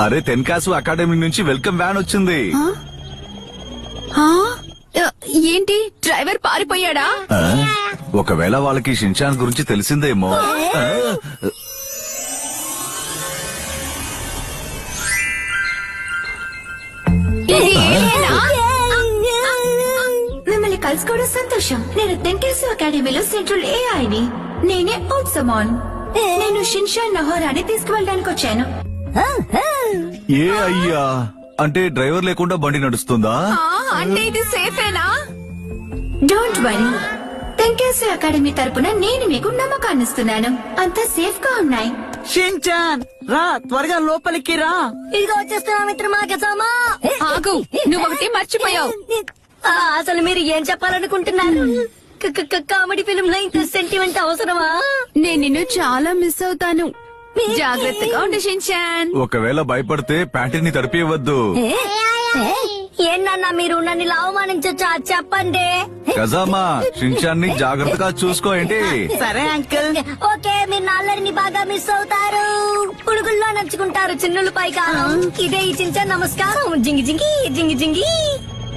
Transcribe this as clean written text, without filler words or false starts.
అరే తెన్కాసు అకాడమీ నుంచి welcome van వచ్చింది. ఏంటి డ్రైవర్ పారిపోయాడా? ఒకవేళ వాళ్ళకి షిన్చాన్ గురించి తెలిసిందేమో. మిమ్మల్ని కలుసుకోవడం సంతోషం. నేను తెంకేసు అకాడమీలో సెంట్రల్ ఏఐని. నేనే ఔట్సమాన్. నేను షిన్షాన్ నహోరాని తీసుకువెళ్ళడానికి వచ్చాను. ఏ అయ్యా, అంటే డ్రైవర్ లేకుండా బండి నడుస్తుందా? అంటే ఇది సేఫేనా? డోంట్ వరీ, తెంకేసు అకాడమీ తరపున నేను మీకు నమ్మకాన్ని ఇస్తున్నాను. అంతా సేఫ్ గా ఉన్నాయి. షిన్చాన్ రా, త్వరగా లోపలికి రా. ఇదిగో వచ్చేస్తున్నా మిత్రమా కసామా. ఆగు, నువ్వొకటి మర్చిపోయావు. అసలు మీరు ఏం చెప్పాలనుకుంటున్నారు? కామెడీ ఫిలిం లో ఇంత సెంటిమెంట్ అవసరమా? నేను నిన్ను చాలా మిస్ అవుతాను. జాగ్రత్తగా ఉండు షిన్చాన్. ఒకవేళ భయపడితే ప్యాంటీని తడిపివద్దు. ఏంటన్నా మీరు నన్ను ఇలా అవమానించొచ్చా? చెప్పండి. కజామా, షిన్చాన్ ని జాగ్రత్తగా చూసుకో. ఏంటి? సరే అంకుల్. ఓకే, మీరు నాల్లరిని బాగా మిస్ అవుతారు. పురుగుల్లో నడుచుకుంటారు చిన్నులు పైకాలం. ఇదే ఈ చించా నమస్కారం. జింగి జింగి జింగి జింగి.